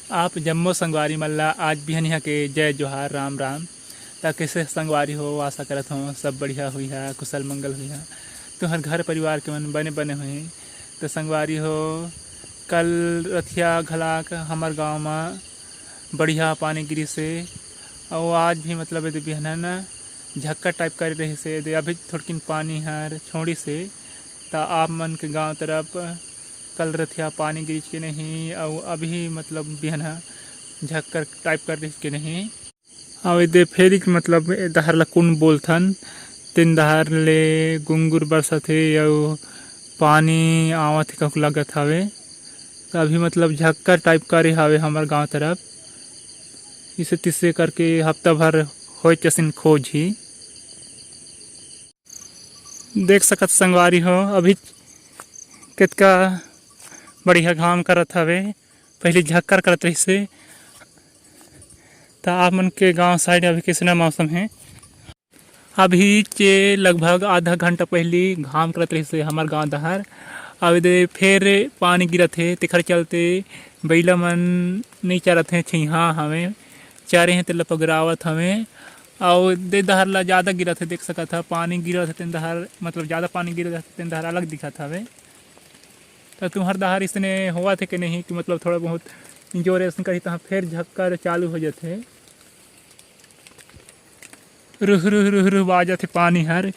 आप जम्मो संगवारी मल्ला आज बिहन यहाँ के जय जोहार राम राम। ता कैसे संगवारी हो, आशा करत हो सब बढ़िया हुई है, कुशल मंगल हुई है। तो हर घर परिवार के मन बने बने हुए तो संगवारी हो। कल रथिया घलाक हमार गांव में बढ़िया पानी गिरी से और आज भी मतलब यदि बिहन झक्का टाइप कर रही से यदि अभी थोड़किन पानी हर छोड़ी से ता आप मन के गांव तरफ कल रथिया पानी गिरी के नहीं और अभी मतलब बिहन झक्कर टाइप कर रही के नहीं और यदि फेरी मतलब दहर ला कुन बोलथन तीन दहर ले गुंगुर बरसत है और पानी आवत है कहूँ लगत हवे। तो अभी मतलब झक्कर टाइप करे हवे हमार गांव तरफ इसे तिसे करके हफ्ता भर हो चसिन खोज ही देख सकत संगवारी हो। अभी कितका बढ़िया घाम करत हवे, पहले झक्कर करत रही से। तो आप मन के गांव साइड अभी कैसा मौसम है? अभी चे लगभग आधा घंटा पहले घाम करत रही से हमार गांव दहर। अब दे फिर पानी गिरत है तेखर चलते बैला मन नहीं चरत हैं, छिहा हमें चारे हैं तेला पगरावत हमें और दे दहर ला ज़्यादा गिरत है। देख सकत था पानी गिरत है तेन दहर मतलब ज़्यादा पानी गिरत है तेन दहर अलग दिखत हवे। तो तुम्हार दहर इसने हुआ थे कि नहीं कि मतलब थोड़ा बहुत जोरे से कही तहाँ फिर झक्कर चालू हो जाते रुह रुह रुह रुह बाजत है पानी हर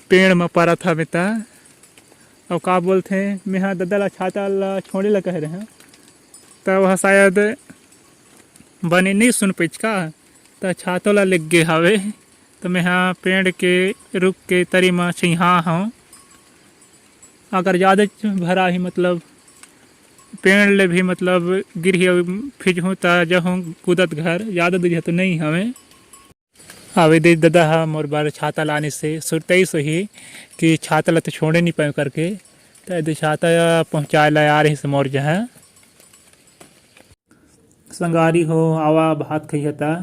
पेड़ में परत हवे ता। और का बोलते मैं हाँ दादा ला छाता ला छोड़े ला कह रहे हैं तो वह शायद बने नहीं सुन पैच का तो छातों ला लग गए हवे। तो मैं हाँ पेड़ के रुक के तरी में छिहा हूँ। अगर ज़्यादा भरा ही मतलब पेड़ ले भी मतलब गिर फिज हूँ तो जहूँ कूदत घर ज़्यादा दूर तो नहीं हमें। अवे दे दादा हा मोर बार छाता लाने से सुरते सो ही कि छाता ला तो छोड़े नहीं पाए करके तो यदि छाता पहुँचाए ला आ रही से मोर जहाँ संगारी हो आवा भात खइहता।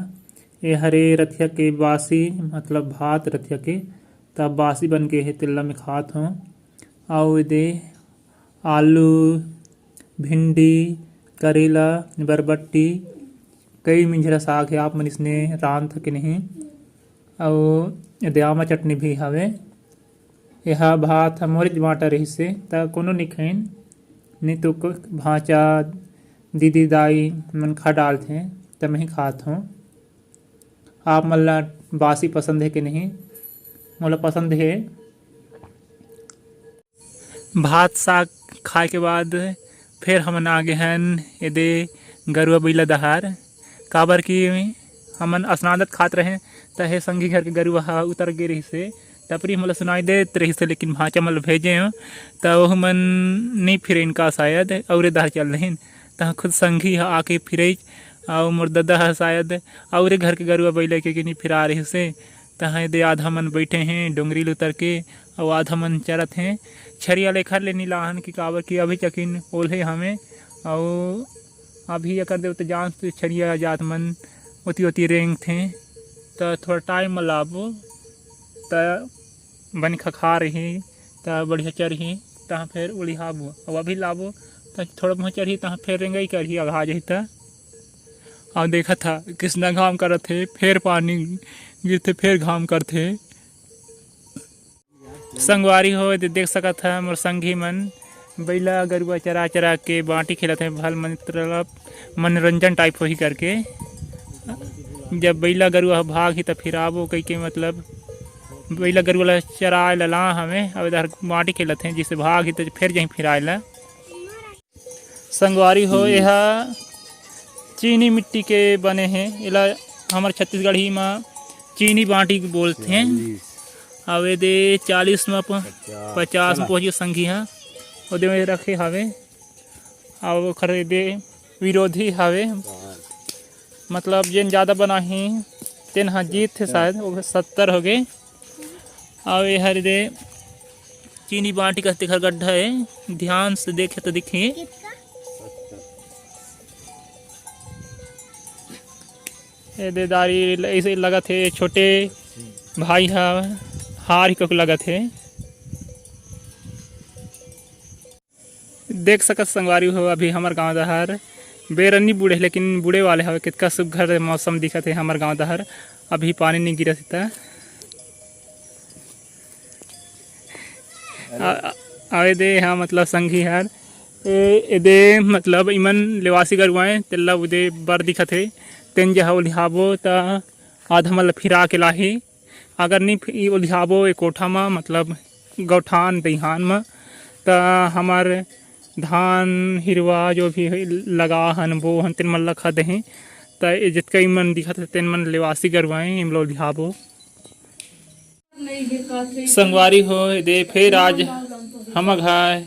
ये हरे रथिया के बासी मतलब भात रथिया के तब बासी बन के है तिल्ला में खात हूँ। और दे आलू भिंडी करेला बरबट्टी कई मिंजरा साग है आप मन इसने रान थके नहीं और दयामा चटनी भी हवे। यह भात मोर जमाटा रही से त कोनो नहीं खाइन नहीं तो भाचा दीदी दाई मन खा डालते तब मैं खात हूँ। आप मल्ला बासी पसंद है कि नहीं? मोला पसंद है। भात साग खाए के बाद फिर हमन आगे हैं यदि गरुआ बैला दहार काबर की हमन स्नादत खात रहे तहे संगी घर के गरुआ उतर गे रही से तपरी मोला सुनाई देत रही से लेकिन भाचा मल भेजे हो तो वह मन नहीं फिर इनका शायद और दहर चल रही तह खुद संगी आके फिर और मोर दादा शायद और घर के गरुआ बैला के नहीं फिरा रही से तहाँ दे आधा मन बैठे हैं डोंगरी उतर के और आधा मन चरत हैं। छरिया लेखर ले नीलाहन की काबर की अभी चकिन ओल्हे हमें और अभी अकर दे तो जान से छरिया जात मन उती उती रेंग थे तो थोड़ा टाइम में लाबो तो बन खा रही तो बढ़िया चरही तहाँ फिर उड़ी हाबो और अभी लाबो तो थोड़ा बहुत चरही तहाँ फिर रेंगई करही अघा जही था। और देखा था किसना घाम करत थे फिर पानी गिरते फिर घाम करते संगवारी हो देख सकत था मोर संगी मन बैला गरुआ चरा चरा के बाटी खेलत है भल मतलब मनोरंजन टाइप हो ही करके। जब बैला गरुआ भाग ही तो फिर आबो कई के मतलब बैला गरुआ ला चराए ला हमें अब इधर बाटी खेलत हैं जिसे भाग ही तो फिर जहीं फिर आए ला संगवारी हो। यह चीनी मिट्टी के बने हैं इला हमारे छत्तीसगढ़ी में चीनी बाटी बोलते हैं। अब दे 40 में 50 में पहुँचे संगी हाँ ओदे में रखे हवे और खरीदे विरोधी हवे मतलब जिन ज़्यादा बना ही तेन हाँ जीत थे शायद वो 70 हो गए। और ये हर दे चीनी बाटी का तिखर गड्ढा है ध्यान से देखे तो दिखिए ये देदारी ऐसे लगा थे छोटे भाई हार ही को लगा थे। देख सकत संगवारी हो अभी हमार गाँव दहर बेर नहीं बूढ़े लेकिन बूढ़े वाले हवे। कितना सुघर मौसम दिखत है हमार गांव दहर। अभी पानी नहीं गिरत था। आवे दे हाँ मतलब संगी हर एदे मतलब इमन लेवासी गरुआएं तेल्ला उदे बर दिखत है। तेन जहाँ उलिहाबो ता आधा मतलब फिरा के लाही। अगर नहीं उलिहाबो ए कोठा में मतलब गौठान दईहान में ता हमार धान हिरवा जो भी लगा हन वो हन तेन मन लखा दहें। ता जितका इमन दिखत है तेन मन लेवासी गरुआएं इमलो उलिहाबो। संगवारी हो दे फिर आज हम घर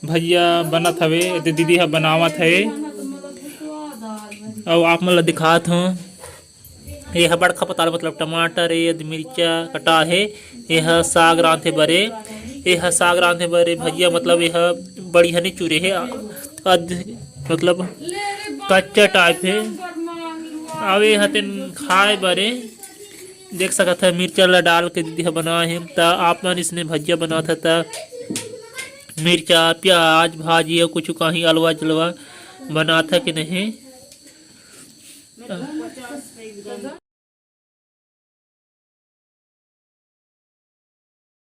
भैया बनत हवे। दे दीदी ह बनावत है और आप मन ला दिखात हूँ। यह बड़का पताल मतलब टमाटर है मिर्चा कटा है। यह साग रांधे बरे। यह साग रांधे बरे भैया मतलब यह बढ़िया नहीं चूरे है। मतलब कच्चा टाइप है। अब यह तेन खाए बरे देख सकत है मिर्चा ला डाल के दीदी ह बनाए है। ता आप मन इसने भजिया बना था मिर्चा प्याज भाजी और कुछ कहीं अलवा जलवा बना था कि नहीं।